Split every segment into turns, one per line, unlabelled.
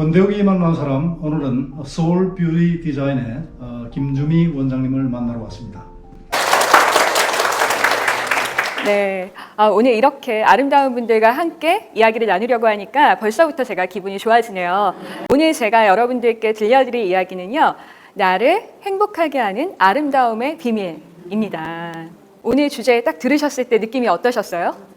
권대욱이 만난 사람, 오늘은 소울 뷰티 디자인의 김주미 원장님을 만나러 왔습니다.
네, 오늘 이렇게 아름다운 분들과 함께 이야기를 나누려고 하니까 벌써부터 제가 기분이 좋아지네요. 오늘 제가 여러분들께 들려드릴 이야기는요, 나를 행복하게 하는 아름다움의 비밀입니다. 오늘 주제 딱 들으셨을 때 느낌이 어떠셨어요?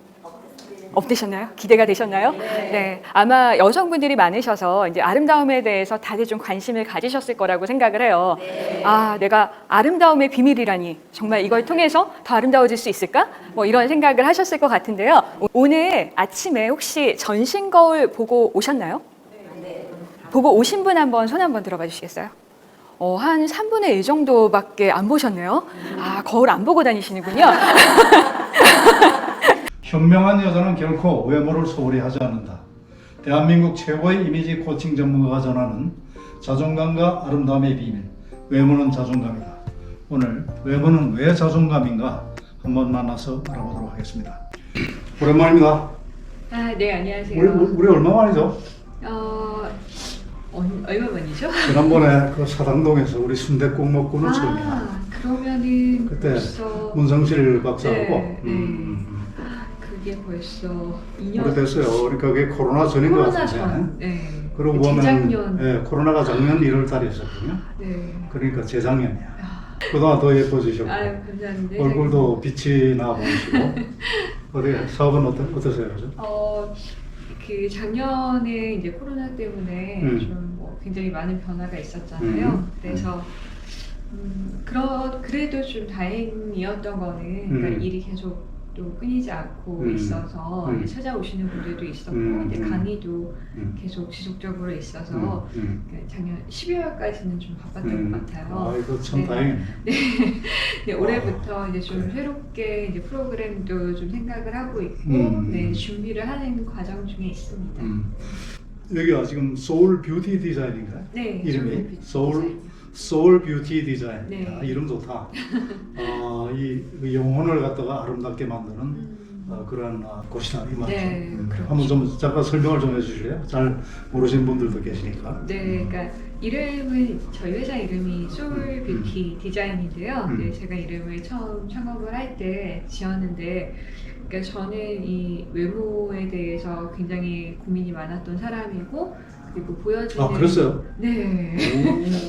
어떠셨나요? 기대가 되셨나요? 네. 아마 여성분들이 많으셔서 이제 아름다움에 대해서 다들 좀 관심을 가지셨을 거라고 생각을 해요. 아, 내가 아름다움의 비밀이라니 정말 이걸 통해서 더 아름다워질 수 있을까? 뭐 이런 생각을 하셨을 것 같은데요. 오늘 아침에 혹시 전신 거울 보고 오셨나요? 보고 오신 분 한번 손 한번 들어봐 주시겠어요? 한 3분의 1 정도밖에 안 보셨네요. 아, 거울 안 보고 다니시는군요.
현명한 여자는 결코 외모를 소홀히 하지 않는다. 대한민국 최고의 이미지 코칭 전문가가 전하는 자존감과 아름다움의 비밀, 외모는 자존감이다. 오늘 외모는 왜 자존감인가 한번 만나서 알아보도록 하겠습니다. 오랜만입니다.
아, 네, 안녕하세요.
우리 얼마 만이죠?
얼마 만이죠?
지난번에 그 사당동에서 우리 순댓국 먹고는 처음이야.
그러면은
그때
벌써
문성실 박사하고
그게 벌써 2년
오래됐어요. 그러니까 그게 코로나 전인 것
코로나
같은데.
전. 네.
그러고 보면
재작년.
코로나가 작년 1월 달이었거든요.
네.
그러니까 재작년이야. 그동안 더 예뻐지셨고
아유, 감사합니다.
얼굴도 빛이 나 보이시고 어디 사업은 어떠세요?
그 작년에 이제 코로나 때문에 좀 뭐 굉장히 많은 변화가 있었잖아요. 그래서 그래도 좀 다행이었던 거는 그러니까 일이 계속 또 끊이지 않고 있어서 찾아오시는 분들도 있었고 이제 강의도 계속 지속적으로 있어서 작년 12월까지는 좀 바빴던 것 같아요.
아, 이거 참 다행이네.
네, 올해부터 이제 좀 새롭게 이제 프로그램도 좀 생각을 하고 있고 네, 준비를 하는 과정 중에 있습니다.
여기가 지금 소울 뷰티 디자인인가요?
네,
이름이
소울
소울 뷰티 디자인.
네.
아, 이름 좋다. 이 영혼을 갖다가 아름답게 만드는 그런 곳이다 이 말이죠.
네, 그렇죠.
한번 좀 잠깐 설명을 좀 해주실래요? 잘 모르시는 분들도 계시니까.
네, 그러니까 이름은 저희 회사 이름이 소울 뷰티 디자인인데요. 네, 제가 이름을 처음 창업을 할 때 지었는데, 그러니까 저는 이 외모에 대해서 굉장히 고민이 많았던 사람이고, 그리고 보여지는
그랬어요?
네.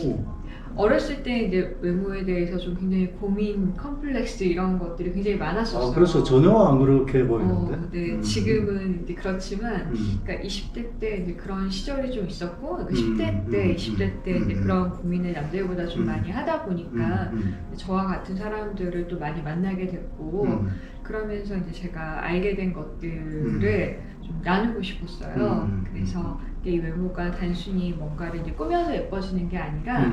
오.
어렸을 때 이제 외모에 대해서 좀 굉장히 고민, 컴플렉스 이런 것들이 굉장히 많았었어요.
그래서 전혀 안 그렇게 보이는데.
네, 지금은 이제 그렇지만, 그러니까 20대 때 이제 그런 시절이 좀 있었고, 그러니까 10대 때, 20대 때 이제 그런 고민을 남들보다 좀 많이 하다 보니까 저와 같은 사람들을 또 많이 만나게 됐고, 그러면서 이제 제가 알게 된 것들을 좀 나누고 싶었어요. 그래서 이 외모가 단순히 뭔가를 이제 꾸며서 예뻐지는 게 아니라,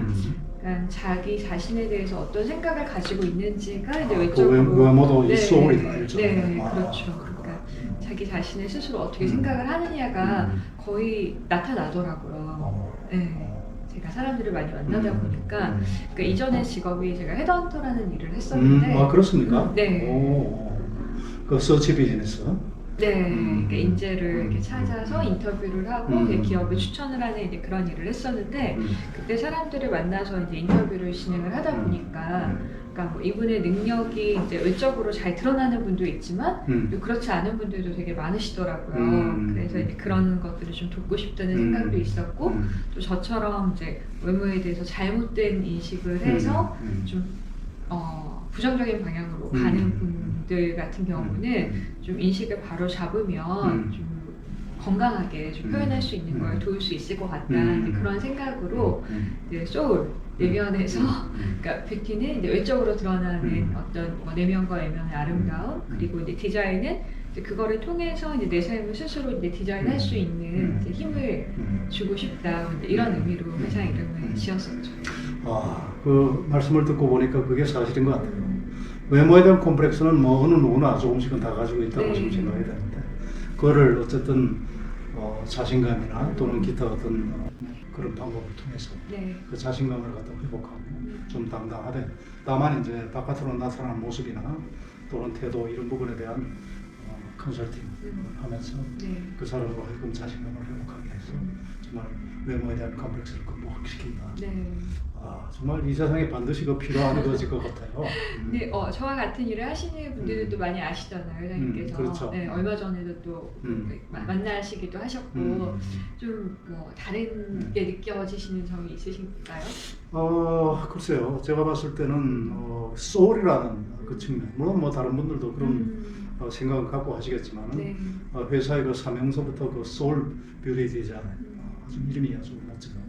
그러니까 자기 자신에 대해서 어떤 생각을 가지고 있는지가 이제 외적으로
외모도 이 소울이다.
네, 그렇죠. 그러니까 자기 자신을 스스로 어떻게 생각을 하느냐가 거의 나타나더라고요. 네. 제가 사람들을 많이 만나다 보니까 그러니까 이전에 직업이 제가 헤드헌터라는 일을 했었는데
그렇습니까?
네.
그 서치 비즈니스.
네, 그러니까 인재를 이렇게 찾아서 인터뷰를 하고 기업을 추천을 하는 이제 그런 일을 했었는데 그때 사람들을 만나서 이제 인터뷰를 진행을 하다 보니까 그러니까 뭐 이분의 능력이 이제 외적으로 잘 드러나는 분도 있지만 그렇지 않은 분들도 되게 많으시더라고요. 그래서 이제 그런 것들을 좀 돕고 싶다는 생각도 있었고 또 저처럼 이제 외모에 대해서 잘못된 인식을 해서 좀 부정적인 방향으로 가는 분들 같은 경우는 좀 인식을 바로 잡으면 좀 건강하게 좀 표현할 수 있는 걸 도울 수 있을 것 같다. 이제 그런 생각으로 이제 소울 내면에서 그러니까 뷰티는 이제 외적으로 드러나는 어떤 뭐 내면과 외면의 아름다움 그리고 이제 디자인은 이제 그거를 통해서 이제 내 삶을 스스로 이제 디자인할 수 있는 이제 힘을 주고 싶다. 이제 이런 의미로 회사 이름을 지었었죠.
그 말씀을 듣고 보니까 그게 사실인 것 같아요. 외모에 대한 콤플렉스는 뭐 어느 누구나 조금씩은 다 가지고 있다고 지금 생각해야 되는데 그거를 어쨌든 자신감이나 또는 기타 어떤 그런 방법을 통해서 그 자신감을 갖다 회복하고 좀 당당하되 다만 이제 바깥으로 나타나는 모습이나 또는 태도 이런 부분에 대한 컨설팅 하면서 그 사람으로 하여금 자신감을 회복하게 해서 정말 외모에 대한 컴플렉스를 극복시킨다.
네.
아, 정말 이 세상에 반드시 그 필요한 것일 것 같아요.
근데 저와 같은 일을 하시는 분들도 많이 아시잖아요, 회장님께서.
그렇죠.
네, 얼마 전에도 또 만나시기도 하셨고 좀 뭐 다른 게 느껴지시는 점이 있으신가요?
글쎄요. 제가 봤을 때는 소울이라는 그 측면, 물론 뭐 다른 분들도 그런 생각을 갖고 하시겠지만은
네.
회사의 그 사명서부터 그 소울 뷰티 디자인, 아주 이름이 아주 멋지다.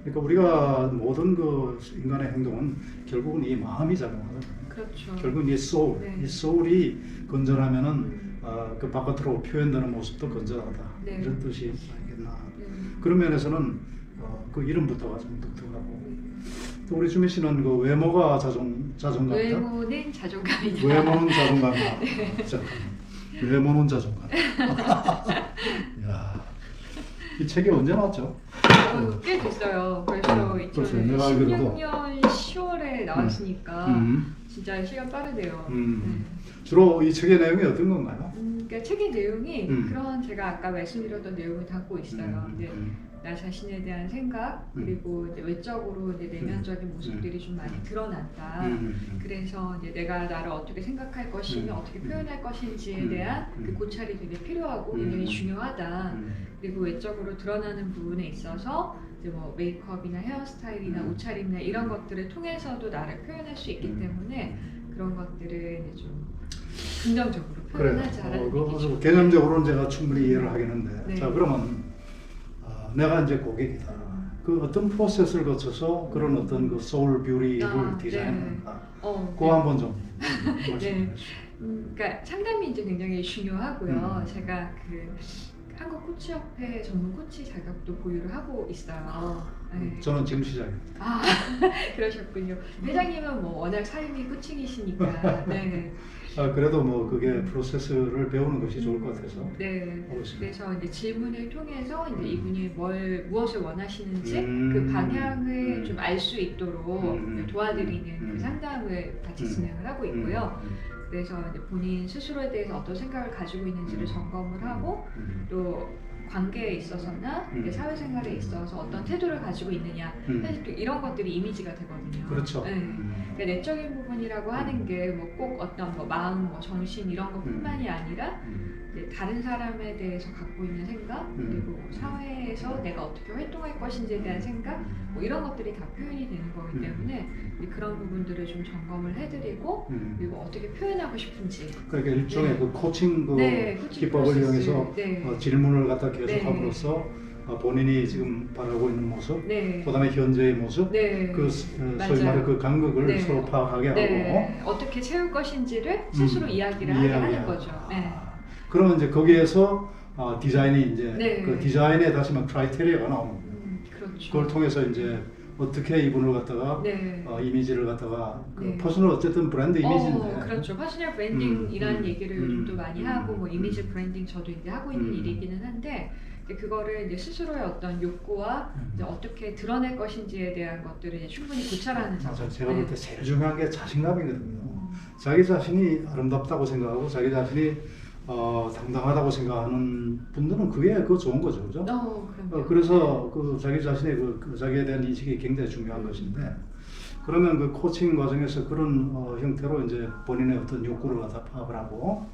그러니까 우리가 모든 그 인간의 행동은 결국은 이 마음이 작용하거든요.
그렇죠.
결국은 이 소울,
네.
이 소울이 건전하면은 그 바깥으로 표현되는 모습도 건전하다.
네.
이런 뜻이 아니겠나.
네.
그런 면에서는 그 이름부터가 좀 독특하고. 또 우리 주미 씨는 그 외모가 자존감이다.
외모는 자존감이다.
외모는 자존감이다. 자, 외모는 자존감. 야, 이 책이 언제 나왔죠?
꽤 됐어요. 벌써
벌써 내가 알기로도
2016년 10월에 나왔으니까 진짜 시간 빠르네요.
주로 이 책의 내용이 어떤 건가요?
그러니까 책의 내용이 그런 제가 아까 말씀드렸던 내용을 담고 있어요. 이제 나 자신에 대한 생각 그리고 이제 외적으로 이제 내면적인 모습들이 좀 많이 드러난다. 그래서 이제 내가 나를 어떻게 생각할 것이며 어떻게 표현할 것인지에 대한 그 고찰이 되게 필요하고 굉장히 중요하다. 그리고 외적으로 드러나는 부분에 있어서 이제 뭐 메이크업이나 헤어스타일이나 옷차림이나 이런 것들을 통해서도 나를 표현할 수 있기 때문에 그런 것들을 이제 좀 긍정적으로 표현하자라는 얘기죠.
개념적으로는 제가 충분히 이해를 하겠는데,
네.
자 그러면 내가 이제 고객이다. 그 어떤 프로세스를 거쳐서 그런 어떤 그 소울 뷰티를 디자인한다. 그거
네.
한번 좀 말씀해
네.
주시죠.
그러니까 상담이 이제 굉장히 중요하고요. 제가 그 한국 코치협회 전문 코치 자격도 보유를 하고 있어요. 네.
저는 지금 시작입니다.
아 그러셨군요. 회장님은 뭐 워낙 삶이 코칭이시니까. 네.
그래도 뭐 그게 프로세스를 배우는 것이 좋을 것 같아서.
네.
알겠습니다.
그래서 이제 질문을 통해서 이제 이분이 무엇을 원하시는지 그 방향을 좀 알 수 있도록 도와드리는 그 상담을 같이 진행을 하고 있고요. 그래서 이제 본인 스스로에 대해서 어떤 생각을 가지고 있는지를 점검을 하고 또 관계에 있어서나 사회생활에 있어서 어떤 태도를 가지고 있느냐 사실 또 이런 것들이 이미지가 되거든요.
그렇죠.
네. 그러니까 내적인 부분이라고 하는 게 뭐 꼭 어떤 뭐 마음, 뭐 정신 이런 것뿐만이 아니라 이제 다른 사람에 대해서 갖고 있는 생각 그리고 사회에서 내가 어떻게 활동할 것인지에 대한 생각 뭐 이런 것들이 다 표현이 되는 거기 때문에 그런 부분들을 좀 점검을 해드리고 그리고 어떻게 표현하고 싶은지
그러니까 일종의 그 코칭 그
코칭
기법을
프로세스.
이용해서 질문을 갖다 계속함으로써 본인이 지금 바라고 있는 모습, 그다음에 현재의 모습, 그 소위 말해 그 간극을 서로 파악하게 하고
어떻게 채울 것인지를 스스로 이야기를 하게 하는 거죠.
그러면 이제 거기에서 디자인이 이제 그 디자인에 다시 막 크라이테리아가 나오는 거예요.
그렇죠.
그걸 통해서 이제 어떻게 이분을 갖다가 이미지를 갖다가 그 퍼스널 어쨌든 브랜드 이미지인데
그렇죠. 퍼스널 브랜딩이라는 얘기를 요즘도 많이 하고 뭐 이미지 브랜딩 저도 이제 하고 있는 일이기는 한데 이제 그거를 이제 스스로의 어떤 욕구와 이제 어떻게 드러낼 것인지에 대한 것들을 이제 충분히 고찰하는 작업.
제가 볼 때 제일 중요한 게 자신감이거든요. 자기 자신이 아름답다고 생각하고 자기 자신이 당당하다고 생각하는 분들은 그게 좋은 거죠, 그죠? 그래서 그 자기 자신의 그 자기에 대한 인식이 굉장히 중요한 것인데, 그러면 그 코칭 과정에서 그런 형태로 이제 본인의 어떤 욕구를 갖다 파악을 하고,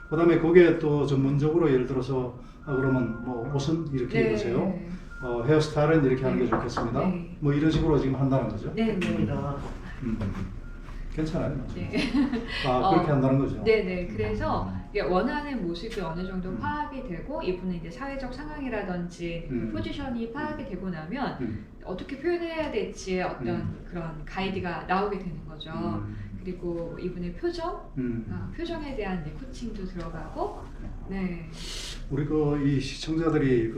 그다음에 거기에 또 전문적으로 예를 들어서 그러면 뭐 옷은 이렇게 입으세요. 헤어스타일은 이렇게 하는 게 좋겠습니다. 뭐 이런 식으로 지금 한다는 거죠. 괜찮아요. 그렇게 한다는 거죠.
네네. 그래서 원하는 모습이 어느 정도 파악이 되고 이분은 이제 사회적 상황이라든지 포지션이 파악이 되고 나면 어떻게 표현해야 될지의 어떤 그런 가이드가 나오게 되는 거죠. 그리고 이분의 표정, 표정에 대한 이제 코칭도 들어가고,
우리 이 시청자들이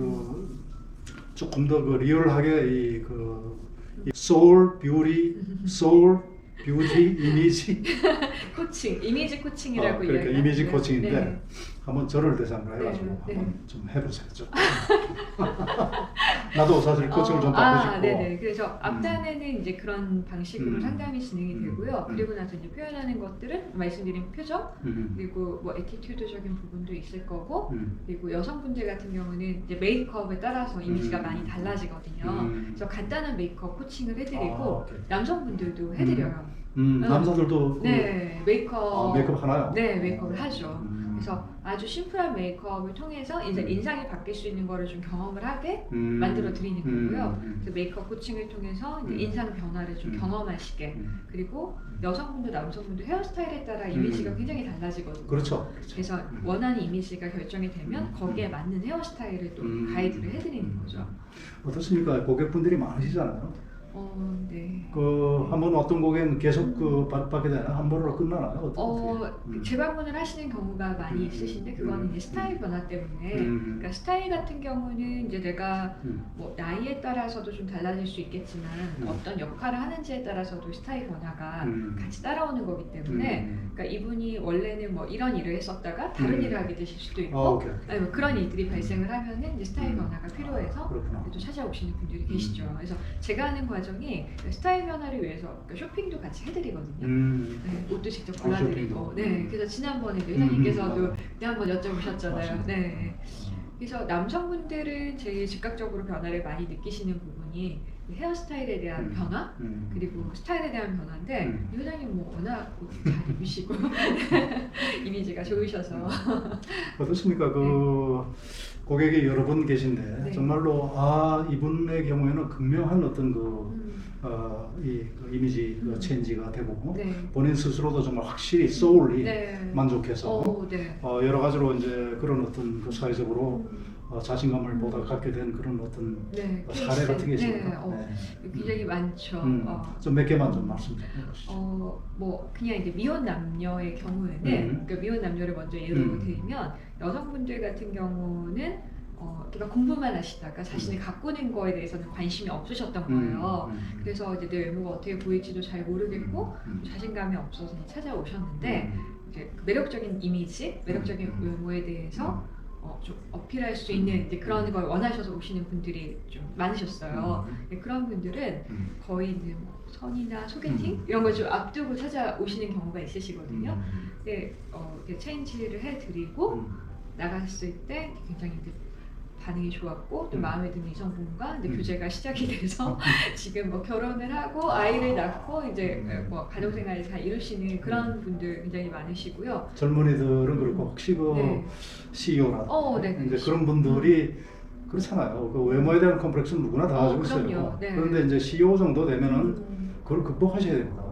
조금 더 리얼하게 이 소울 뷰티 이미지
코칭, 이미지 코칭이라고
그러니까
이야기하죠.
이미지 코칭인데 한번 저를 대상으로 해가지고
네,
한번 좀 해보세요. 좀. 나도 사실 코칭을 좀 받고 싶고.
네네. 그래서 앞단에는 이제 그런 방식으로 상담이 진행이 되고요.
음.
그리고 나서 이제 표현하는 것들은 말씀드린 표정, 그리고 뭐 애티튜드적인 부분도 있을 거고, 그리고 여성분들 같은 경우는 이제 메이크업에 따라서 이미지가 많이 달라지거든요. 그래서 간단한 메이크업 코칭을 해드리고,
오케이.
남성분들도 해드려요.
남자들도
네, 메이크업.
메이크업 하나요?
네, 메이크업을 하죠. 그래서 아주 심플한 메이크업을 통해서 이제 인상이 바뀔 수 있는 거를 좀 경험을 하게 만들어 드리는 거고요. 그래서 메이크업 코칭을 통해서 이제 인상 변화를 좀 경험하시게, 그리고 여성분들, 남성분들 헤어스타일에 따라 이미지가 굉장히 달라지거든요.
그렇죠.
그래서 원하는 이미지가 결정이 되면 거기에 맞는 헤어스타일을 또 가이드를 해드리는 거죠.
어떻습니까? 고객분들이 많으시잖아요.
네.
한번 어떤 고객은 계속 받게 되나? 한 번으로 끝나나요? 어떻게?
재방문을 하시는 경우가 많이 있으신데 그거는 이제 스타일 변화 때문에 그러니까 스타일 같은 경우는 이제 내가 뭐 나이에 따라서도 좀 달라질 수 있겠지만 어떤 역할을 하는지에 따라서도 스타일 변화가 같이 따라오는 거기 때문에 그러니까 이분이 원래는 뭐 이런 일을 했었다가 다른 일을 하게 되실 수도 있고
오케이.
아니, 뭐 그런 일들이 발생을 하면은 이제 스타일 변화가 필요해서
그렇구나.
또 찾아오시는 분들이 계시죠. 그래서 제가 하는 과정이 스타일 변화를 위해서 그러니까 쇼핑도 같이 해드리거든요. 네, 옷도 직접 골라드리고. 네, 그래서 지난번에 회장님께서도 한번 여쭤보셨잖아요.
맞습니다.
네. 그래서 남성분들은 제일 즉각적으로 변화를 많이 느끼시는 부분이 헤어스타일에 대한 변화 그리고 스타일에 대한 변화인데 이 회장님 뭐 워낙 잘 입으시고 이미지가 좋으셔서
어떻습니까? 고객이 여러 분 계신데
네.
정말로 이분의 경우에는 극명한 어떤 이미지 체인지가 되고
네.
본인 스스로도 정말 확실히 소울이
네.
만족해서
네.
여러 가지로 이제 그런 어떤 사회적으로 자신감을 보다 갖게 된 그런 어떤
네,
사례 같은 게 있습니까?
네, 굉장히 많죠.
좀 몇 개만 좀 말씀 좀 해주시죠.
뭐 그냥 이제 미혼 남녀의 경우에는 그러니까 미혼 남녀를 먼저 예로 들면 여성분들 같은 경우는 그러니까 공부만 하시다가 자신을 가꾸는 거에 대해서는 관심이 없으셨던 거예요. 그래서 이제 내 외모가 어떻게 보일지도 잘 모르겠고 자신감이 없어서 찾아오셨는데 이제 그 매력적인 이미지, 매력적인 외모에 대해서 좀 어필할 수 있는 이제 그런 걸 원하셔서 오시는 분들이 좀 많으셨어요. 그런 분들은 거의 이제 뭐 선이나 소개팅 이런 걸 좀 앞두고 찾아오시는 경우가 있으시거든요. 근데 이렇게 체인지를 해드리고 나갔을 때 굉장히 이제 반응이 좋았고 또 마음에 드는 이성분과 이제 교제가 시작이 돼서 지금 뭐 결혼을 하고 아이를 낳고 이제 뭐 가정생활을 잘 이루시는 그런 분들 굉장히 많으시고요.
젊은이들은 그렇고 혹시
네.
CEO나
네.
이제 그런 분들이 그렇잖아요. 그 외모에 대한 컴플렉스는 누구나 다 가지고 있어요.
그럼요. 네.
그런데 이제 CEO 정도 되면은 그걸 극복하셔야 됩니다.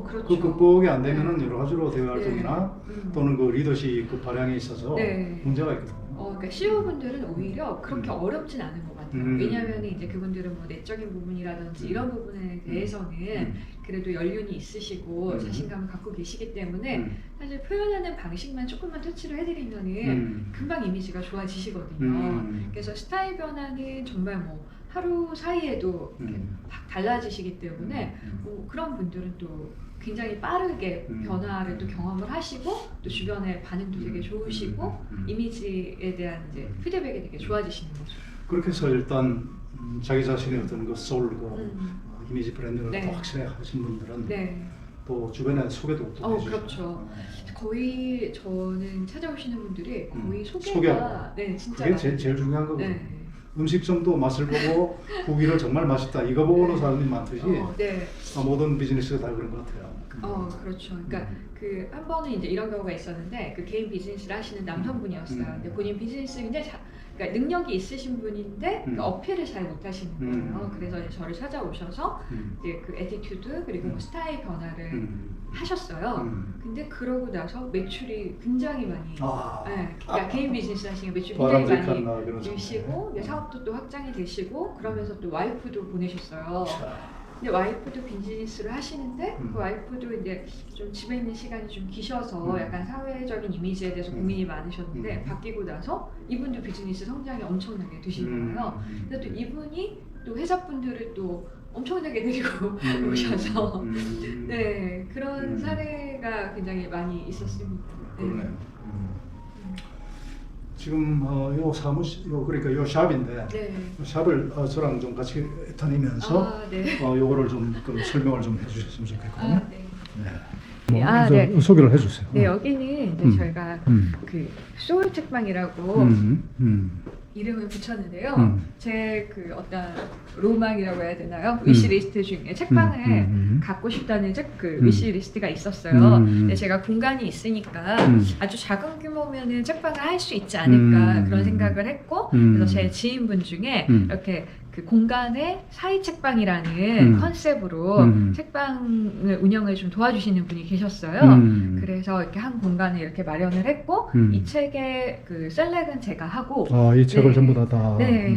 그렇죠.
그 극복이 안 되면은 여러 가지로 대외 활동이나
네.
또는 그 리더십 그 발양에 있어서
네.
문제가 있거든요.
그러니까 CEO분들은 오히려 그렇게 어렵진 않은 것 같아요. 왜냐하면 이제 그분들은 뭐 내적인 부분이라든지 이런 부분에 대해서는 그래도 연륜이 있으시고 자신감을 갖고 계시기 때문에 사실 표현하는 방식만 조금만 터치를 해드리면은 금방 이미지가 좋아지시거든요. 그래서 스타일 변화는 정말 뭐 하루 사이에도 이렇게 확 달라지시기 때문에 뭐 그런 분들은 또 굉장히 빠르게 변화를 또 경험을 하시고 또 주변의 반응도 되게 좋으시고 이미지에 대한 이제 피드백이 되게 좋아지시는 거죠.
그렇게 해서 일단 자기 자신의 어떤 그 소울 이미지 브랜드를
네.
또 확실히 하신 분들은
네.
또 주변에 소개도 또 해주시고
그렇죠. 거의 저는 찾아오시는 분들이 거의 소개가
소개하고.
네 진짜
그게
많이
제일 중요한 거거든요.
네.
음식점도 맛을 보고 후기를 정말 맛있다 이거 보고는 사람이 많듯이
네.
모든 비즈니스가 다 그런 것 같아요.
그렇죠. 그러니까 그 한 번은 이제 이런 경우가 있었는데 그 개인 비즈니스를 하시는 남성분이었어요. 근데 본인 비즈니스 굉장히 그러니까 능력이 있으신 분인데 그 어필을 잘 못하시는 거예요. 그래서 이제 저를 찾아오셔서 이제 그 애티튜드 그리고 뭐 스타일 변화를 하셨어요. 근데 그러고 나서 매출이 굉장히 많이 그러니까 개인 비즈니스 하시는 매출이 굉장히 많이 늘시고 사업도 또 확장이 되시고 그러면서 또 와이프도 보내셨어요. 근데 와이프도 비즈니스를 하시는데 그 와이프도 이제 좀 집에 있는 시간이 좀 기셔서 약간 사회적인 이미지에 대해서 고민이 많으셨는데 바뀌고 나서 이분도 비즈니스 성장이 엄청나게 되신 거예요. 근데 또 이분이 또 회사분들을 또 엄청나게 데리고 오셔서 네 그런 사례가 굉장히 많이 있었습니다. 네.
그러네요. 지금 요 사무실 요 그러니까 요 샵인데
네.
요 샵을 저랑 좀 같이 다니면서
아, 네.
요거를 좀 설명을 좀 해주셨으면 좋겠거든요.
아, 네.
네.
아,
저
네.
소개를 해주세요.
네, 여기는 이제 저희가 그 소울 책방이라고 이름을 붙였는데요. 제 그 어떤 로망이라고 해야 되나요? 위시리스트 중에 책방을 갖고 싶다는 그 위시리스트가 있었어요. 근데 제가 공간이 있으니까 아주 작은 규모면은 책방을 할 수 있지 않을까 그런 생각을 했고, 그래서 제 지인분 중에 이렇게 그 공간에 사이 책방이라는 컨셉으로 책방을 운영을 좀 도와주시는 분이 계셨어요. 그래서 이렇게 한 공간을 이렇게 마련을 했고, 이 책의 그 셀렉은 제가 하고,
이 책을
네.
전부 다.
네,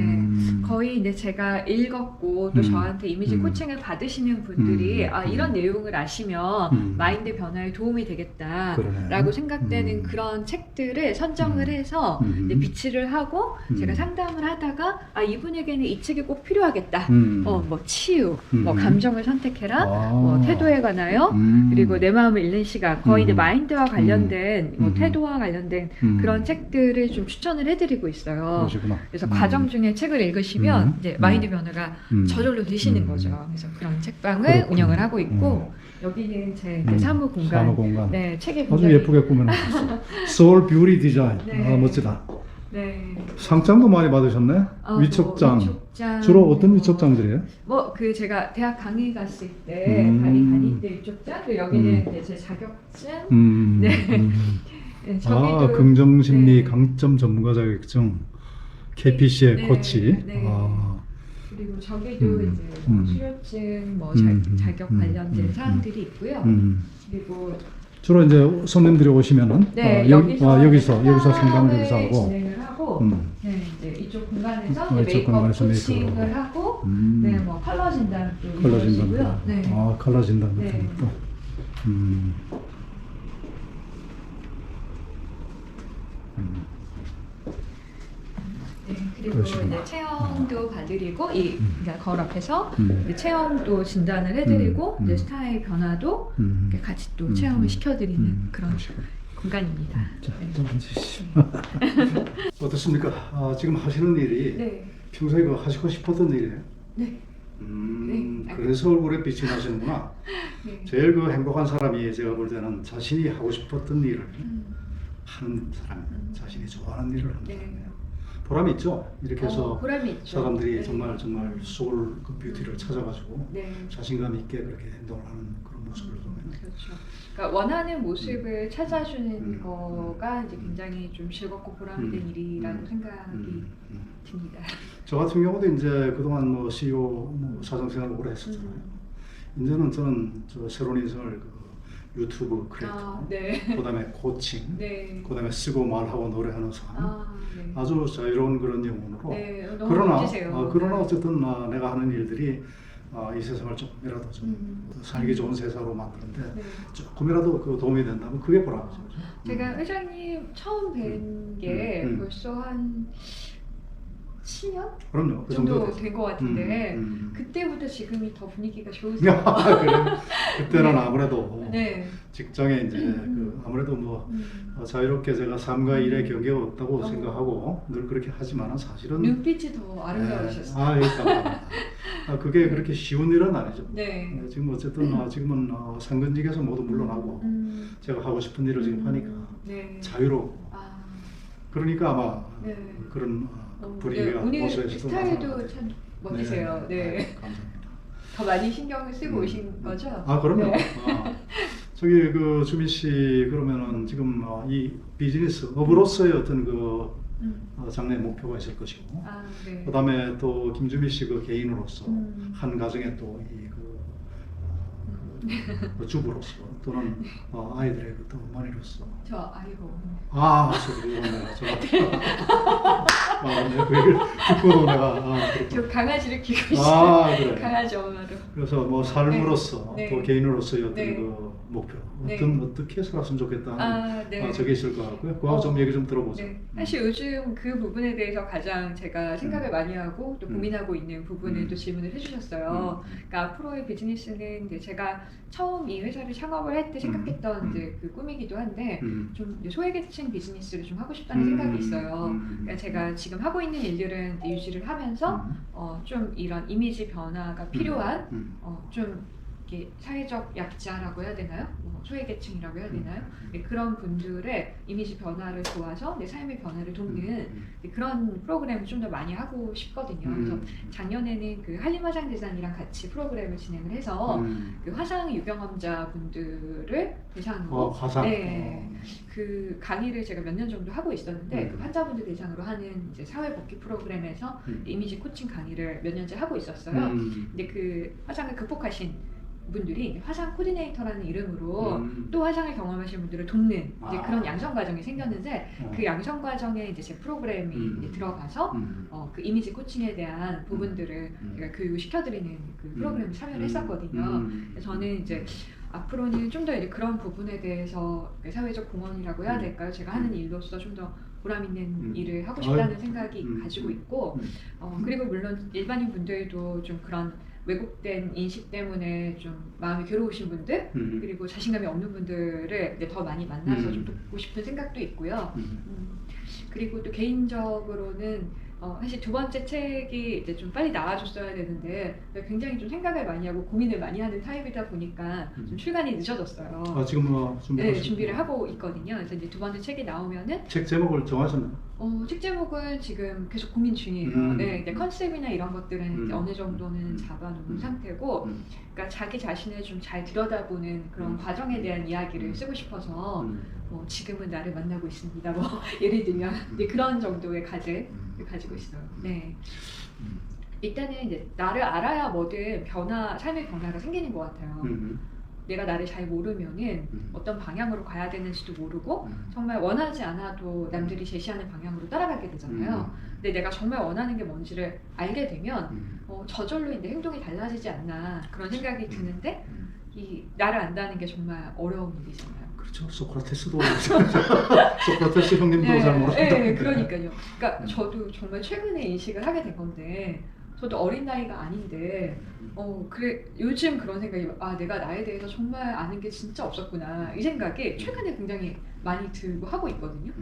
거의 이제 제가 읽었고 또 저한테 이미지 코칭을 받으시는 분들이 이런 내용을 아시면 마인드 변화에 도움이 되겠다라고
그러네.
생각되는 그런 책들을 선정을 해서 이제 비치를 하고 제가 상담을 하다가 이분에게는 이 책이 꼭 필요하겠다. 뭐 치유, 뭐 감정을 선택해라, 뭐 태도에 관하여, 그리고 내 마음을 읽는 시간, 거의 이제 마인드와 관련된 뭐 태도와 관련된 그런 책들을 좀 추천을 해드리고 있어요.
그러시구나.
그래서 과정 중에 책을 읽으시면 이제 마인드 변화가 저절로 되시는 거죠. 그래서 그런 책방을
그렇군요.
운영을 하고 있고, 여기는 제 이제 사무 공간.
사무 공간.
네, 책이
아주
굉장히
예쁘게 꾸며놨어요. 소울 뷰티 디자인.
네.
멋지다.
네.
상장도 많이 받으셨네. 위촉장.
뭐 위촉장.
주로 어떤 위촉장들이에요?
뭐 그 제가 대학 강의 갔을 때 다닐 때 위촉장, 그리고 여기는 이제 제 자격증. 네. 네, 저기도
긍정심리
네.
강점 전문가 자격증. KPC의
네,
코치.
네. 그리고 저기도 이제 수료증, 뭐 자격 관련된 사항들이 있고요. 그리고
주로 이제 손님들이 오시면은
네,
여기서 상담을 여기서 하고
진행을 하고, 네, 이제 이쪽 공간에서
이쪽
메이크업
공간에서
코칭을
메이크업을
하고, 네, 뭐 컬러 진단도
컬러
이루어지고요.
진단.
네.
컬러 진단 같은
네.
것도.
네, 그리고
그러시구나.
이제 체형도 봐드리고 그러니까 거울 앞에서 이제 체형도 진단을 해드리고 이제 스타일 변화도 이렇게 같이 또 체험을 시켜드리는 그런
그러시구나.
공간입니다.
자,
네.
좀 앉으시죠. 어떻습니까? 지금 하시는 일이
네.
평소에 하시고 싶었던 일이에요?
네. 네.
그래서 얼굴에 빛이 나시는구나.
네.
제일 그 행복한 사람이 제가 볼 때는 자신이 하고 싶었던 일을 하는 사람, 자신이 좋아하는 일을 하는
네.
사람이에요. 보람이 있죠. 이렇게 해서
보람이 있죠.
사람들이
네.
정말 소울 그 뷰티를 찾아가지고
네.
자신감 있게 그렇게 행동을 하는 그런 모습을 보면
그렇죠. 그러니까 원하는 모습을 찾아주는 거가 이제 굉장히 좀 즐겁고 보람된 일이라는 생각이 듭니다.
저 같은 경우도 이제 그동안 뭐 CEO 뭐 사장 생활을 오래 했었잖아요. 이제는 저는 저 새로운 인생을 그 유튜브 크리에이터,
네.
그다음에 코칭,
네.
그다음에 쓰고 말하고 노래하는 삶,
네.
아주 자유로운 그런 영혼으로.
네, 너무 멋지세요.
그러나 어쨌든 내가 하는 일들이 이 세상을 조금이라도 좀 살기 좋은 세상으로 만드는데
네.
조금이라도 그 도움이 된다면 그게 보람이죠.
제가 회장님 처음 뵌 게 벌써 한 7년
그럼요. 그
정도
됐죠.
된 것 같은데 그때부터 지금이 더 분위기가 좋으세요.
그래. 그때는
네.
아무래도
네.
직장에 이제 그 아무래도 뭐 자유롭게 제가 삶과 일의 경계가 없다고 생각하고 늘 그렇게 하지만은 사실은
눈빛이 더 아름다우셨어요.
그러니까 그게 그렇게 쉬운 일은 아니죠.
네.
지금 어쨌든 지금은 상근직에서 모두 물러나고 제가 하고 싶은 일을 지금 하니까
네.
자유롭고 그러니까 아마
네.
그런 분위기가
오늘
모습에서도
스타일도
나타나요.
참 멋지세요. 네.
감사합니다.
더 많이 신경을 쓰고 오신 거죠?
그럼요.
네.
저기 그 주민 씨 그러면은 지금 이 비즈니스 업으로서의 어떤 그 장래 목표가 있을 것이고,
네.
그다음에 또 김주미 씨 그 개인으로서 한 가정의 또 이 그 주부로서 또는 아이들의 또 어머니로서.
저 아이고.
저기 내가 내가 그 얘기를 듣고도 내가
저 강아지를 키우고 있어요.
그래.
강아지 엄마로.
그래서 뭐 삶으로서
네.
또 개인으로서의 어떤
네.
그 목표.
네.
어떻게 살았으면 좋겠다.
네.
저게 있을 것 같고요. 그거 좀 얘기 좀 들어보세요.
네. 사실 요즘 그 부분에 대해서 가장 제가 생각을 많이 하고 또 고민하고 있는 부분을 또 질문을 해주셨어요. 그러니까 앞으로의 비즈니스는 이제 제가 처음 이 회사를 창업을 할 때 생각했던 이제 그 꿈이기도 한데 좀 이제 소외계층 비즈니스를 좀 하고 싶다는 생각이 있어요. 그러니까 제가 지금 하고 있는 일들은 이제 유지를 하면서 좀 이런 이미지 변화가 필요한 좀 이렇게 사회적 약자라고 해야 되나요? 소외계층이라고 해야 되나요? 그런 분들의 이미지 변화를 도와서 내 삶의 변화를 돕는 그런 프로그램을 좀 더 많이 하고 싶거든요. 그래서 작년에는 그 한림화장재단이랑 같이 프로그램을 진행을 해서 그 화상 유경험자 분들을 대상으로
화상.
네, 그 강의를 제가 몇 년 정도 하고 있었는데 그 환자분들 대상으로 하는 이제 사회복귀 프로그램에서 이미지 코칭 강의를 몇 년째 하고 있었어요. 근데 그 화상을 극복하신 분들이 화상 코디네이터라는 이름으로 또 화상을 경험하신 분들을 돕는 이제 그런 양성 과정이 생겼는데 그 양성 과정에 이제 제 프로그램이 이제 들어가서 그 이미지 코칭에 대한 부분들을 제가 교육을 시켜드리는 그 프로그램에 참여를 했었거든요. 그래서 저는 이제 앞으로는 좀 더 이제 그런 부분에 대해서 사회적 공헌이라고 해야 될까요? 제가 하는 일로서 좀 더 보람 있는 일을 하고 싶다는 생각이 가지고 있고 그리고 물론 일반인 분들도 좀 그런 왜곡된 인식 때문에 좀 마음이 괴로우신 분들 그리고 자신감이 없는 분들을 이제 더 많이 만나서 좀 돕고 싶은 생각도 있고요. 그리고 또 개인적으로는 사실 두 번째 책이 이제 좀 빨리 나와줬어야 되는데 굉장히 좀 생각을 많이 하고 고민을 많이 하는 타입이다 보니까 좀 출간이 늦어졌어요.
지금
네, 준비를 하고 있거든요. 그래서 이제 두 번째 책이 나오면은
책 제목을 정하셨나요?
책 제목은 지금 계속 고민 중이에요. 네, 이제 컨셉이나 이런 것들은 이제 어느 정도는 잡아놓은 상태고, 그러니까 자기 자신을 좀 잘 들여다보는 그런 과정에 대한 이야기를 쓰고 싶어서 지금은 나를 만나고 있습니다. 뭐 예를 들면 이제 그런 정도의 과제를 가지고 있어요. 네. 일단은 이제 나를 알아야 뭐든 삶의 변화가 생기는 것 같아요. 내가 나를 잘 모르면은 어떤 방향으로 가야 되는지도 모르고 정말 원하지 않아도 남들이 제시하는 방향으로 따라가게 되잖아요. 근데 내가 정말 원하는 게 뭔지를 알게 되면 저절로 이제 행동이 달라지지 않나 그런 생각이 드는데 이 나를 안다는 게 정말 어려운 일이잖아요.
그렇죠. 소크라테스도 소크라테스 형님도
네,
잘 모르겠다.
네, 그러니까요. 그러니까 저도 정말 최근에 인식을 하게 된 건데 저도 어린 나이가 아닌데 그래 요즘 그런 생각이 내가 나에 대해서 정말 아는 게 진짜 없었구나 이 생각이 최근에 굉장히 많이 들고 하고 있거든요.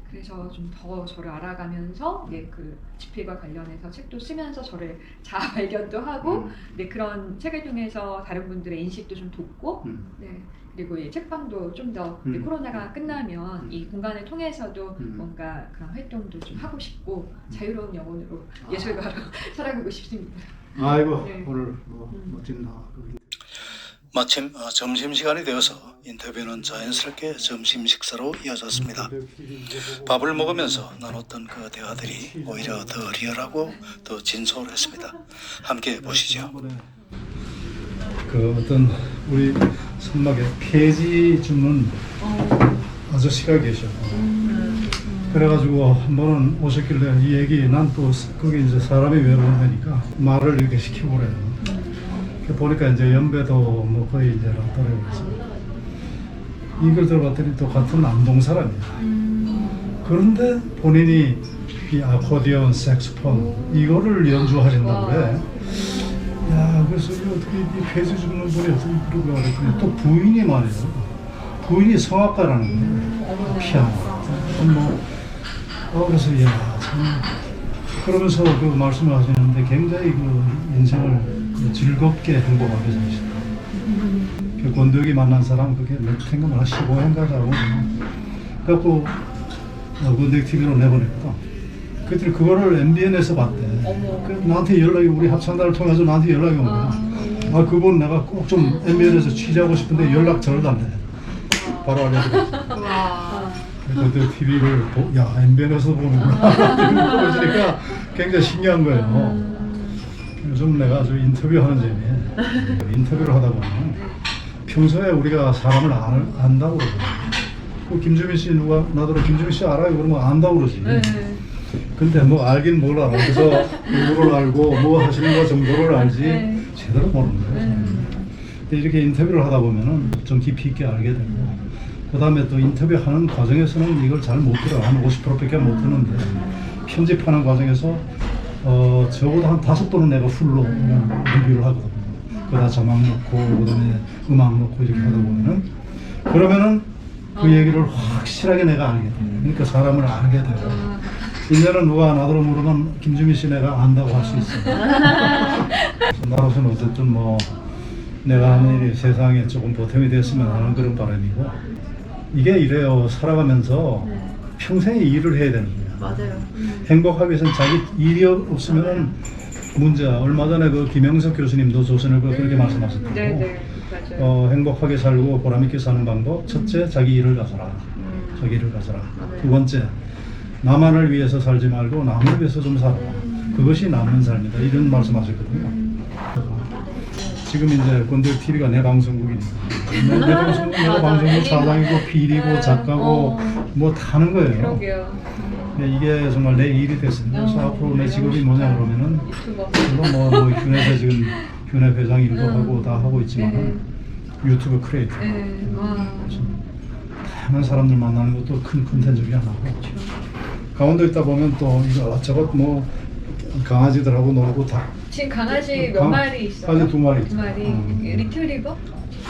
그래서 좀 더 저를 알아가면서 그 지필과 관련해서 책도 쓰면서 저를 자아 발견도 하고 그런 책을 통해서 다른 분들의 인식도 좀 돕고 그리고 이 책방도 좀 더 코로나가 끝나면 이 공간을 통해서도 뭔가 그런 활동도 좀 하고 싶고 자유로운 영혼으로 예술가로 살아가고 싶습니다.
아이고
네.
오늘 멋진
마침 점심시간이 되어서 인터뷰는 자연스럽게 점심 식사로 이어졌습니다. 밥을 먹으면서 나눴던 그 대화들이 오히려 더 리얼하고 더 진솔했습니다. 함께 보시죠.
그 어떤 우리 선막에 폐지 주는 아저씨가 계셔. 그래가지고 한 번은 오셨길래 이 얘기 난 또 거기 이제 사람이 외로운다니까 말을 이렇게 시켜보래요. 보니까 이제 연배도 뭐 거의 이제 나더라고요. 그래서 이걸 들어봤더니 또 같은 남동 사람이야. 그런데 본인이 이 아코디언, 색소폰 이거를 연주하신다고 그래. 야, 그래서 어떻게 이 폐지 죽는 분이 어떻게 그러고 그랬더니 또 부인이 말이에요. 부인이 성악가라는 거예요. 피아노. 그래서 야, 참 그러면서 그 말씀을 하시는데 굉장히 그 인생을 즐겁게 행복하게 사시다. 그 권도혁이 만난 사람 그게 몇 생각을 한 15회인가 자고 그래갖고 권도혁 TV로 내보냈거든. 그랬더니 그거를 MBN에서 봤대. 그 나한테 연락이 우리 합창단을 통해서 나한테 연락이 온 거야. 그분 내가 꼭 좀 MBN에서 취재하고 싶은데 연락 절도 안 돼. 바로 알려드렸어. 권도혁 TV를 MBN에서 보는구나. 보여주니까 굉장히 신기한 거예요. 요즘 내가 저 인터뷰하는 재미에 인터뷰를 하다 보면 평소에 우리가 사람을 안다고 그러거든요. 그 김주민 씨 나더러 김주민 씨 알아요? 그러면 안다고 그러지. 근데 뭐 알긴 뭘 알아. 그래서 누구를 알고 뭐 하시는 거 정도를 알지 제대로 모르는 거예요. 근데 이렇게 인터뷰를 하다 보면은 좀 깊이 있게 알게 되고, 그 다음에 또 인터뷰하는 과정에서는 이걸 잘 못 들어. 한 50%밖에 못 듣는데, 편집하는 과정에서 적어도 한 5번은 내가 풀로 그냥 리뷰를 하거든요. 그다 자막 넣고, 그 다음에 음악 넣고 이렇게 하다 보면은, 그러면은 그 얘기를 확실하게 내가 알게 돼요. 그러니까 사람을 알게 돼요. 이제는 누가 나더러 물으면 김주민 씨 내가 안다고 할 수 있어요. 나로서는 어쨌든 뭐 내가 하는 일이 세상에 조금 보탬이 됐으면 하는 그런 바람이고, 이게 이래요. 살아가면서 평생에 일을 해야 되는 거예요.
맞아요.
행복하기 위해서는 자기 일이 없으면 문제야. 얼마 전에 그 김영석 교수님도 조선을 그렇게 말씀하셨고,
네네 맞아요.
행복하게 살고 보람있게 사는 방법, 첫째 자기 일을 가져라. 자기 일을 가져라. 두 번째, 나만을 위해서 살지 말고 남을 위해서 좀 살아라. 그것이 남는 삶이다. 이런 말씀하셨거든요. 지금 이제 건들 TV가 내 방송국이니까 내 방송국, 내가 방송국 사장이고 PD고 작가고 뭐 다 하는 거예요.
그러게요.
근데 이게 정말 내 일이 됐습니다. 그래서 앞으로 내 직업이 뭐냐 그러면은
유튜버.
물론 뭐 휴넷에 지금 휴넷 회장 일도 하고 다 하고 있지만 유튜브 크리에이터.
네. 와.
다양한 사람들 만나는 것도 큰 컨텐츠 중에 하나고, 강원도 있다 보면 또 이것저것 뭐 강아지들하고 놀고 다.
지금 강아지 몇 마리 있어요?
강아지 2마리.
2마리. 리트리버?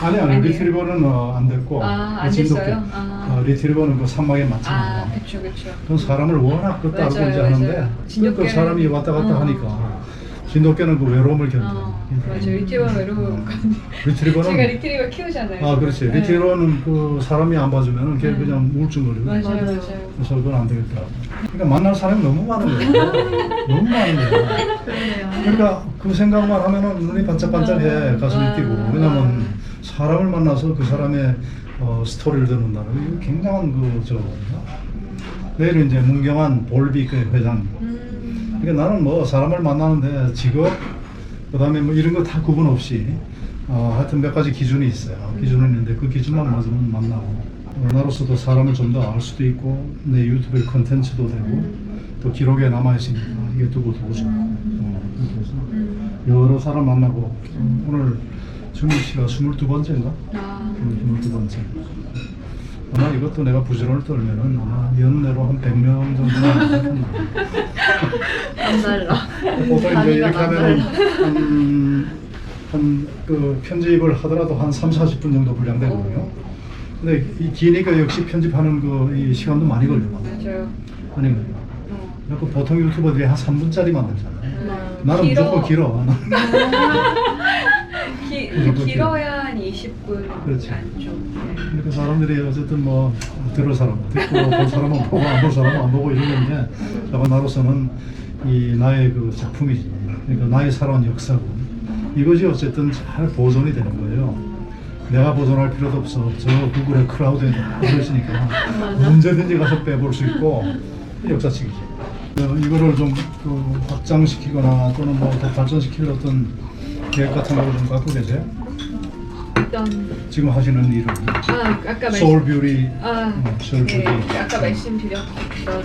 아니
아니에요?
리트리버는 안 됐고,
안
진돗개.
됐어요? 아.
리트리버는 그 산막에 맞잖아요.
그쵸 그쵸.
그건 사람을 워낙 그 따르고
맞아요,
이제 하는데,
맞아요.
그
진돗개는-
사람이 왔다 갔다 하니까 진돗개는 그 외로움을 견뎌.
맞아 리트리버 외로운 거.
리트리버는
제가 리트리버 키우잖아요.
그렇지.
네.
리트리버는 그 사람이 안 봐주면은 걔 그냥 우울증 걸리고.
맞아요
맞아요.
맞아요.
그래서 그건 안 되겠다. 그러니까 만날 사람이 너무 많은 거예요. 너무 많은 거예요.
그러네요.
그러니까 그 생각만 하면은 눈이 반짝반짝해, 가슴이 뛰고. 왜냐면 사람을 만나서 그 사람의 스토리를 듣는다는 거, 이거 굉장한 저거거든요. 내일 이제 문경환 볼비그 회장. 그러니까 나는 뭐 사람을 만나는데 직업, 그다음에 뭐 이런 거 다 구분 없이 하여튼 몇 가지 기준이 있어요. 기준이 있는데 그 기준만 맞으면 만나고, 나로서도 사람을 좀 더 알 수도 있고, 내 유튜브의 컨텐츠도 되고, 또 기록에 남아 있으니까 유튜브도 좋고. 그래서 여러 사람 만나고, 오늘 정민 씨가 22번째인가? 22번째. 아마 이것도 내가 부지런을 떨면은 아마 연내로 한 100명 정도는
안 달라.
보통 이제
단위가
이렇게 하면은 그 편집을 하더라도 한 3-40분 정도 분량되거든요. 근데 이 기니까 역시 편집하는 이 시간도 많이 걸려요.
맞아요.
많이 걸려. 그래서 보통 유튜버들이 한 3분짜리 만들잖아요. 나는
길어.
무조건 길어.
길어야 한 20분
그렇지.
안쪽. 네.
그러니까 사람들이 어쨌든 뭐 들을 사람, 듣고 볼 사람은 보고 안 볼 사람은 안 보고 이런 건데, 나로서는 이 나의 그 작품이지. 그러니까 나의 살아온 역사고, 이것이 어쨌든 잘 보존이 되는 거예요. 내가 보존할 필요도 없어. 저 구글의 클라우드에 들어있으니까 언제든지 가서 빼볼 수 있고, 역사책이지. 이거를 좀 확장시키거나 또는 뭐 더 발전시킬 어떤 계획 같은 거를 좀 갖고 계세요?
어떤
지금 하시는 일은
아까
소울 뷰티, 소울
네,
뷰티.
아까 말씀드렸던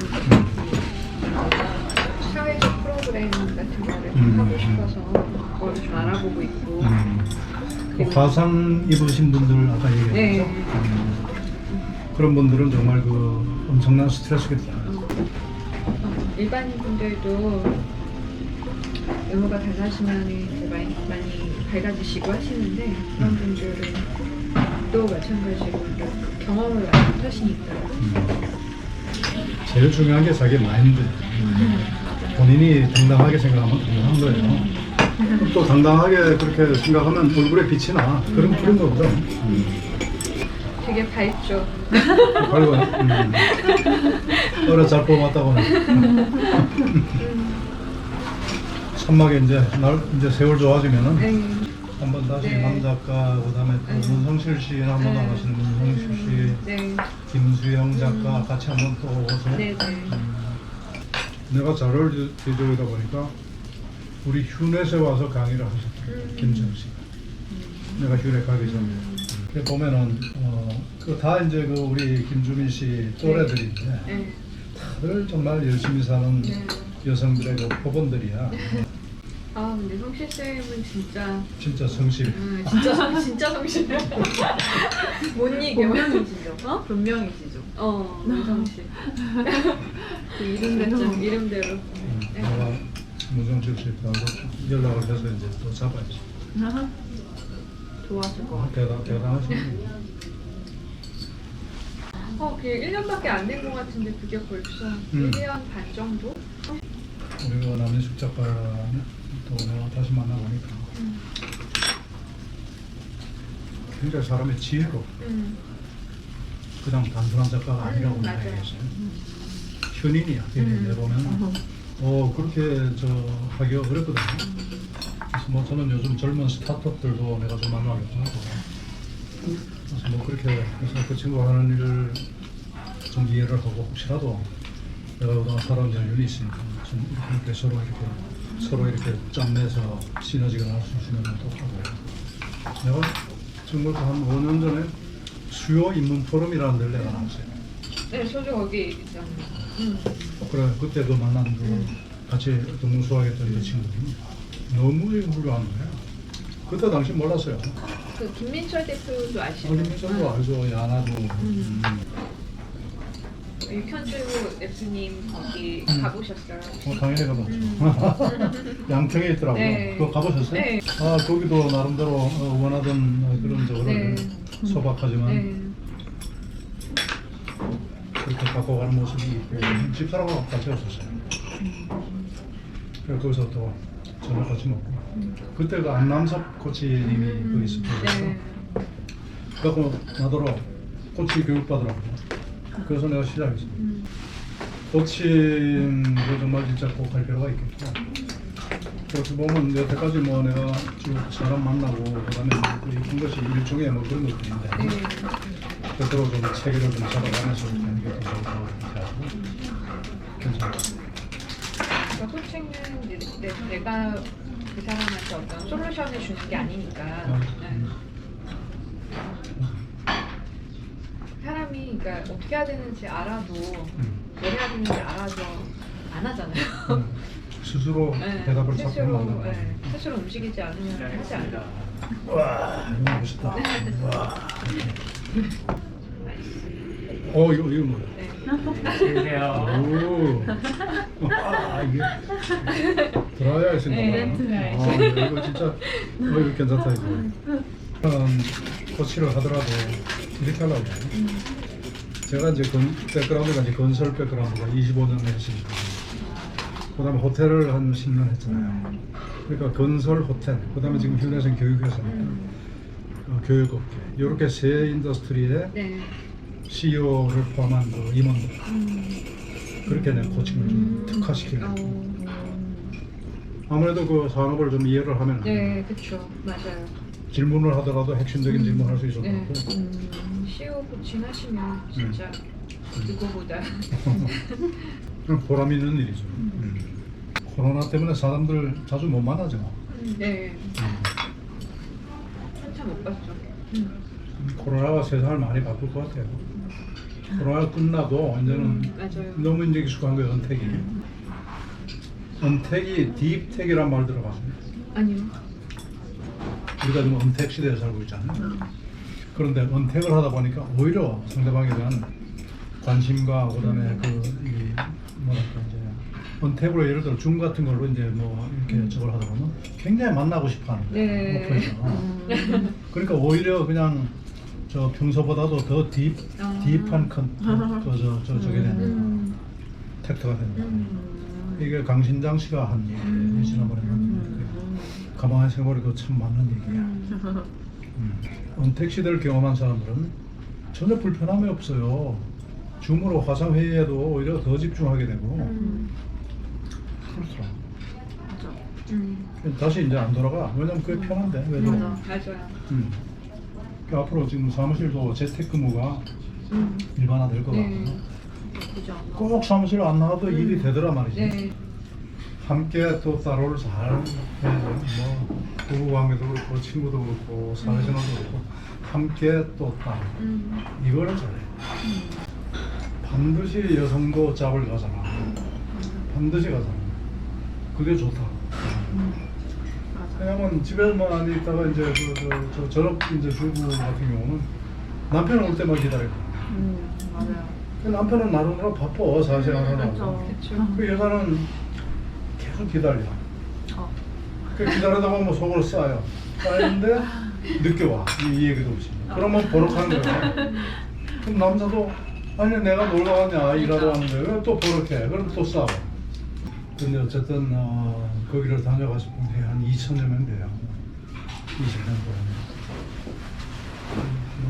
사회적 프로그램 같은 거를 좀 하고 싶어서 그걸 좀 알아보고 있고.
그 화상 입으신 분들 아까 얘기했죠?
네.
그런 분들은 정말 그 엄청난 스트레스겠다.
일반인 분들도 외모가 달라지면 많이 밝아지시고 하시는데, 그런 분들은 또 마찬가지로 경험을 많이 못하시니까.
제일 중요한 게 자기 마인드. 본인이 당당하게 생각하면 당당한 거예요. 또 당당하게 그렇게 생각하면 얼굴에 빛이 나. 그런 거거든.
되게 밝죠.
밝아요. 어려 잘 뽑았다고. 산막에 이제 세월 좋아지면은
네.
한번 다시
네.
남 작가, 그다음에 또 문성실 씨 한번 나가시는 문성실 씨,
네.
김수영 작가 같이 한번 또 오서.
네.
내가 자료를 뒤져보다 보니까 우리 휴넷에 와서 강의를 하셨어요. 김정 씨가. 내가 휴넷 가기 전에. 그 보면은 그 다 이제 그 우리 김주민 씨 또래들인데
네.
다들 정말 열심히 사는
네.
여성들의 그 표본들이야.
아 근데 성실 쌤은 진짜
진짜 성실.
진짜 성실. 못 이겨.
본명이시죠?
어?
본명이시죠?
성실.
그 이름대로.
이름대로.
내가 문성철 씨하고 연락을 해서 이제 또 잡아야지.
좋아하실 것 같아요.
대단하시네.
그게 1년밖에 안 된 것 같은데 그게 벌써 1년 반 정도?
우리가 남인숙 작가는 또 내가 다시 만나보니까 굉장히 사람의 지혜로 그냥 단순한 작가가 아니라고 내가
맞아요.
얘기했어요. 현인이야. 내보면 그렇게 하기가 어렵거든요. 그래서 뭐 저는 요즘 젊은 스타트업들도 내가 좀 만나기도 하고 그래서 뭐 그렇게 해서 그 친구가 하는 일을 좀 이해를 하고 혹시라도 내가 그동안 살아온 연륜이 있으니까 좀 이렇게 서로 이렇게 짬내서 시너지가 날 수 있으면 또 하고 내가 정말 한 5년 전에 수요 인문 포럼이라는 데를 내가 나왔어요.
네, 저도 거기 있잖아요.
그래 그때 그 만난 그 같이 동문수학했던 그 친구들이 너무 훌륭한 거야. 그때 당시 몰랐어요.
그 김민철 대표도 아시나요?
김민철도 알죠. 야나도.
육현주 대표님 거기 가보셨어요?
당연히 가봤죠. 양평에 있더라고요.
네.
그거 가보셨어요?
네.
아 거기도 나름대로 원하던 그런 저거를 소박하지만
네.
그렇게 갖고 가는 모습이 있고 집사람하고 같이 갔었어요. 그래서 거기서 또 저녁 같이 먹고 그때 그 안남섭 코치님이 거기 있었어요.
네.
그래서 나더러 코치 교육받으라고 그래서 내가 시작했어요. 코치도 정말 진짜 꼭 할 필요가 있겠고 그렇게 보면 여태까지 뭐 내가 쭉 사람 만나고 그다음에 한 것이 일종의 뭐 그런 것들인데 그대로 좀 체계를 좀 잡아가면서 하는 게 더 좋다고 이렇게 하고 괜찮아요.
그러니까 코칭은 내가 그 사람한테 어떤 솔루션을 주는 게 아니니까 사람이 그러니까 어떻게 해야 되는지 알아도 뭘 해야 되는지 알아도 안 하잖아요.
스스로 대답을 찾고 만나는 거예요.
스스로 움직이지 않으면 하지 않아요.
와 이거 멋있다. 와. 이거 뭐야? 오. 이게 드라이아이 생각나. 이거 진짜 이거 괜찮다 이거. 코치를 하더라도 이렇게 하려고 해요. 제가 이제 백그라운드가 이제 건설 백그라운드가 25년을 했으니까 그다음에 호텔을 한 10년 했잖아요. 그러니까 건설 호텔, 그다음에 지금 현대생 교육회사니까 교육업계 이렇게 세 인더스트리에 CEO를 포함한 그 임원들 그렇게 내 코칭을 좀 특화시키려고. 아무래도 그 산업을 좀 이해를 하면
네, 그렇죠, 맞아요.
질문을 하더라도 핵심적인 질문을 할 수 있을 것 같고.
CEO 코칭 하시면 진짜 누구보다
그럼 보람 있는 일이죠. 코로나 때문에 사람들 자주 못 만나죠.
네, 한참 못 봤죠.
코로나가 세상을 많이 바꿀 것 같아요. 코로나가 끝나도 이제는
맞아요.
너무 이제 익숙한 거예요, 언택이. 언택이 딥택이란 말 들어봤어요.
아니요.
우리가 지금 언택 시대에 살고 있잖아요. 그런데 언택을 하다 보니까 오히려 상대방에 대한 관심과 그다음에 뭐랄까 이제 언택으로 예를 들어 줌 같은 걸로 이제 뭐 이렇게 저걸 하다 보면 굉장히 만나고 싶어하는 거예요. 오픈해서. 그러니까 오히려 그냥 저 평소보다도 더 딥한 저게 되는 텍트가 되는 거예요. 이게 강신장 씨가 한 얘기예요. 지난번에 가만히 생각해보니까 참 맞는 얘기야. 언택 시대를 경험한 사람들은 전혀 불편함이 없어요. 줌으로 화상회의에도 오히려 더 집중하게 되고 그렇더라. 다시 이제 안 돌아가. 왜냐면 그게 편한데. 왜 돌아가?
맞아요.
그러니까 앞으로 지금 사무실도 재택근무가 일반화될 것 같고 꼭 사무실 안 나와도 일이 되더라 말이지. 함께 또 따로를 잘 해야죠. 뭐 부부관계도 그렇고 친구도 그렇고 사회생활도 그렇고 함께 또 따로 이거를 잘해. 반드시 여성도 짭을 가잖아. 반드시 가잖아. 그게 좋다. 왜냐면 집에만 있다가 이제 저 전업 이제 주부 같은 경우는 남편 올 때만 기다려.
맞아요.
그 남편은 나름대로 바빠 사실 하느라고.
그렇죠.
그 여자는 계속 기다려.
어.
그 기다리다 보면 속으로 쌓여. 쌓이는데 늦게 와. 이 얘기도 없이. 그러면 버럭하는 거야. 그럼 남자도 아니 내가 놀러 가냐 일하러 왔는데 왜 또 버럭해. 그럼 또 싸워. 근데 어쨌든 거기를 다녀가신 분이 한 2,000여 명 돼요. 20년 동안.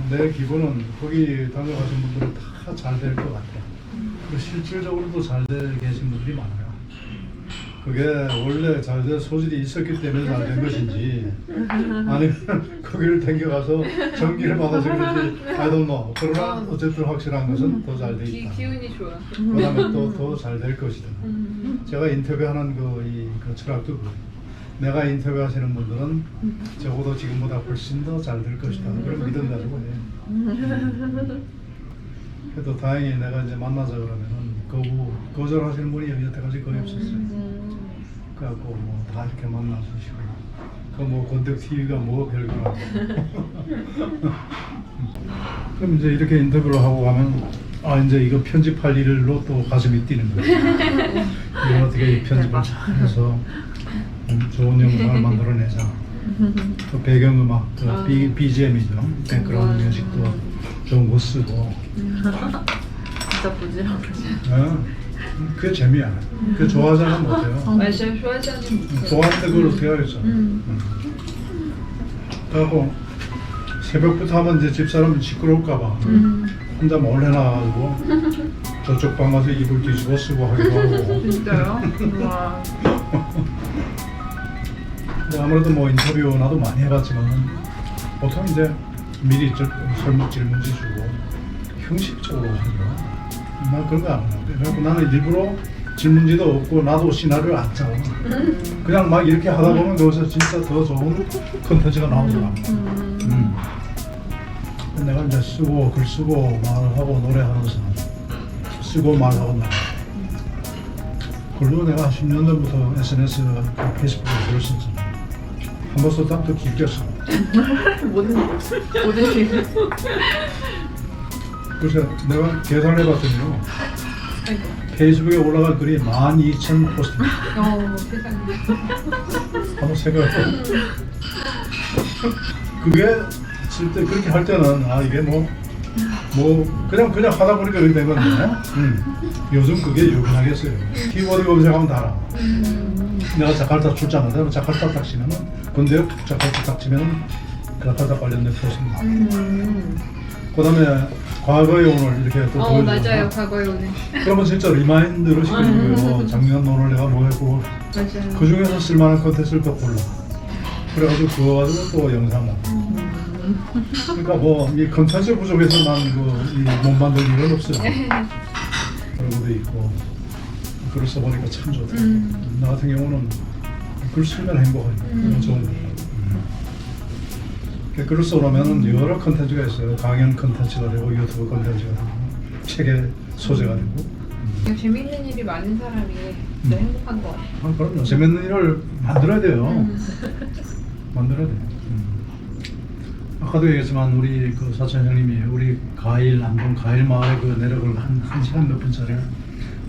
내 기분은 거기 다녀가신 분들은 다 잘 될 것 같아. 그리고 실질적으로도 잘 돼 계신 분들이 많아요. 그게 원래 잘 될 소질이 있었기 때문에 잘 된 것인지 아니면 거기를 댕겨가서 전기를 받아서 그런지 I don't know. 그러나 어쨌든 확실한 것은 더 잘 돼 있다.
기운이 좋아.
그 다음에 또 더 잘 될 것이다. 제가 인터뷰하는 그 철학도 그래요. 내가 인터뷰하시는 분들은 적어도 지금보다 훨씬 더 잘 될 것이다. 그런 믿음 가지고 해요. 그래도 다행히 내가 이제 만나자 그러면은 거절하시는 분이 여태까지 거의 없었어요. 그래갖고 뭐 다 이렇게 만나주시고 그 뭐 건덕 TV가 뭐 별거라고. 그럼 이제 이렇게 인터뷰를 하고 가면 아 이제 이거 편집할 일로 또 가슴이 뛰는 거예요. 이거 어떻게 편집을 잘해서 좋은 영상을 만들어내자. 또 배경음악, 또 BGM이죠. 백그라운드 뮤직도 좋은 거 쓰고.
진짜 부지런하죠.
그게 재미야. 그게 좋아하지 않으면 못해요.
맞아요. 좋아하지 않는 못
좋아하는데 그걸 어떻게 하겠어. 그래갖고 새벽부터 하면 이제 집사람이 시끄러울까봐 혼자 몰래 나가지고 저쪽 방 가서 이불 뒤집어 쓰고 하기도 하고.
진짜요? 와.
근데 아무래도 뭐 인터뷰 나도 많이 해봤지만 보통 이제 미리 질문지 주고 형식적으로 하죠. 나 그런 거 안 해. 그래서 나는 일부러 질문지도 없고 나도 시나리오를 안 짜. 그냥 막 이렇게 하다 보면 거기서 진짜 더 좋은 컨텐츠가 나오더라. 내가 이제 쓰고 글 쓰고 말하고 노래하면서 쓰고 말하고 나. 글로 내가 10년 전부터 SNS 페이스북에 글을 썼잖아. 한 번 썼다면 더 길게 써.
모든 일.
그래서 내가 계산해봤더니요. 페이스북에 올라갈 글이 12,000포스트.
세상에.
한번 생각해봐. 그게 쓸 때 그렇게 할 때는 아 이게 뭐 그냥 하다 보니까 이렇게 된 건데 요즘 그게 유명하겠어요. 키워드 검색하면 다 알아. 내가 자카르타 출장을 하면 자카르타 딱 치면은 근데 자카르타 딱 치면은 자카르타 관련된 포스트 그 다음에 과거의 오늘 이렇게 또 보여주고
맞아요. 과거에 오늘.
그러면 진짜 리마인드를 시키는 거예요. 작년 오늘 내가 뭐 했고
맞아요.
그 중에서 쓸만한 컨텐츠를 또 골라. 그래가지고 그거 가지고 또 영상 만들고. 그러니까 뭐 이 컨텐츠 부족해서 난못 만들 일은 없어요. 그런 것도 있고 글을 써보니까 참 좋더라고요. 나 같은 경우는 글 쓰면 행복해요. 너무 좋은 거예요. 글을 써놓으면 여러 컨텐츠가 있어요. 강연 컨텐츠가 되고 유튜브 컨텐츠가 되고 책의 소재가 되고.
재밌는 일이 많은 사람이 진짜 행복한 것 같아요.
아, 그럼요. 재밌는 일을 만들어야 돼요. 만들어야 돼요. 아까도 얘기했지만 우리 그 사촌 형님이 우리 안동 가일 마을의 그 내력을 한 시간 몇 분짜리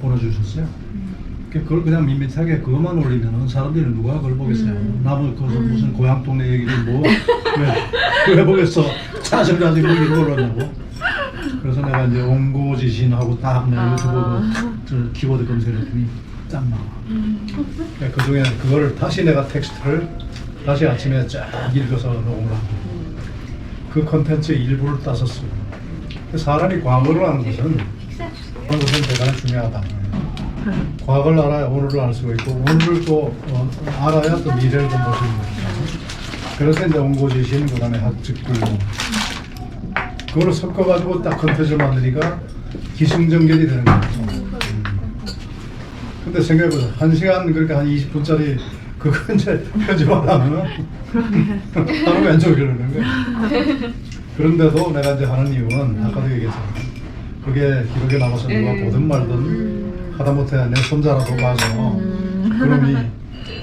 보내주셨어요. 그걸 그냥 밋밋하게 그것만 올리면은 사람들이 누가 그걸 보겠어요. 남은 그 무슨 고향 동네 얘기를 왜 보겠어? 짜증 가지고 이걸 올렸냐고. 그래서 내가 이제 옹고지신하고 딱 내 유튜브 키워드 검색했더니 딱 나와. 그 중에 그거를 다시 내가 텍스트를 다시 아침에 쫙 읽어서 녹음을 하고 그 컨텐츠의 일부를 따서 쓰고. 사람이 과거를 하는 것은 대단히 중요하다. 과거를 알아야 오늘을 알 수가 있고 오늘을 또 알아야 또 미래를 좀 볼 수 있는 거죠. 그래서 이제 옹고지신 그다음에 학습글 그거를 섞어가지고 딱 컨텐츠를 만드니까 기승전결이 되는 거죠. 근데 생각해보세요. 1시간 그러니까 한 20분짜리 그거 이제 편집하려면 하루 왼쪽이 그러는 거예요. 그런데도 내가 이제 하는 이유는 아까도 얘기했잖아요. 그게 기록에 남아서 누가 보든 말든 하다못해 내 손자라도 봐서 그놈이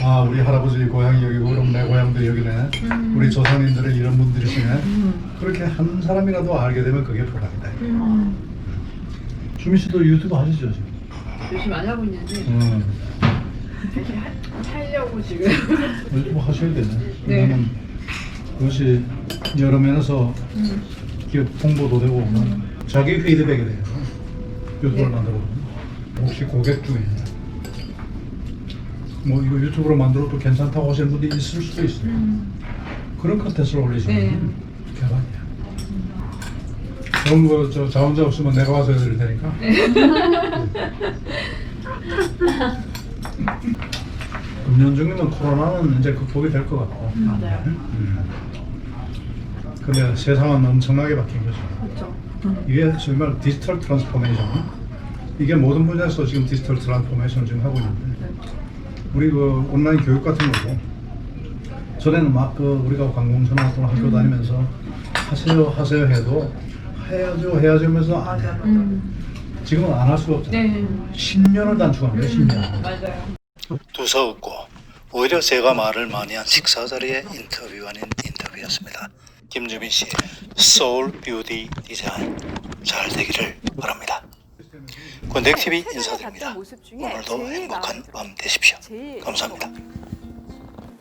아 우리 할아버지 고향이 여기고 그럼 내 고향도 여기네. 우리 조상님들은 이런 분들이시네. 그렇게 한 사람이라도 알게 되면 그게 보람이다. 주민 씨도 유튜브 하시죠 지금?
요즘 안 하고 있는데 하려고 지금.
유튜브 하셔야 되네.
네.
왜냐면 그것이 여러 면에서 기업 홍보도 되고 자기 피드백이 돼요. 유튜브를 만들어 보면 혹시 고객 중에 뭐 이거 유튜브로 만들어도 괜찮다고 하시는 분이 있을 수도 있어요. 그런 컨텐츠를 올리시면 대박이야. 그런 거저 혼자 없으면 내가 와서 해드릴 테니까. 금년 중이면 코로나는 이제 극복이 될 것 같고.
맞아요.
근데 세상은 엄청나게 바뀐 거죠.
그렇죠.
이게 정말 디지털 트랜스포메이션. 이게 모든 분야에서 지금 디지털 트랜스포메이션을 지금 하고 있는데 우리 그 온라인 교육 같은 거고 전에는 막 그 우리가 관공서나 또는 학교 다니면서 하세요 해도 해야죠 하면서 안 해. 지금은 안 할 수가 없잖아요.
네.
10년을 단축한 거예요. 10년.
맞아요.
두서없고 오히려 제가 말을 많이 한 식사 자리의 인터뷰 아닌 인터뷰였습니다. 김주민 씨, 소울 뷰티 디자인 잘 되기를 바랍니다. 권택TV 인사드립니다. 오늘도 행복한 밤 되십시오. 감사합니다.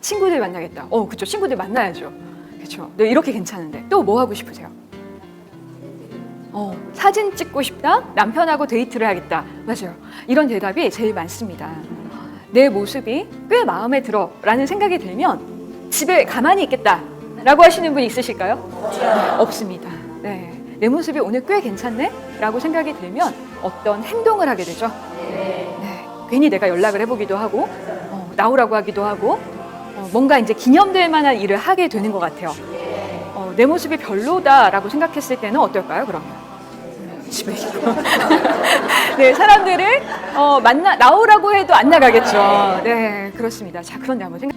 친구들 만나겠다. 그쵸. 친구들 만나야죠. 그쵸. 네, 이렇게 괜찮은데. 또 뭐 하고 싶으세요? 사진 찍고 싶다? 남편하고 데이트를 하겠다. 맞아요. 이런 대답이 제일 많습니다. 내 모습이 꽤 마음에 들어 라는 생각이 들면 집에 가만히 있겠다 라고 하시는 분 있으실까요? 네, 없습니다. 네. 내 모습이 오늘 꽤 괜찮네? 라고 생각이 들면 어떤 행동을 하게 되죠. 네. 괜히 내가 연락을 해보기도 하고 나오라고 하기도 하고 뭔가 이제 기념될 만한 일을 하게 되는 것 같아요. 내 모습이 별로다라고 생각했을 때는 어떨까요, 그러면? 집에 있고. 네, 사람들을 나오라고 해도 안 나가겠죠. 네, 그렇습니다. 자, 그런데 한번 생각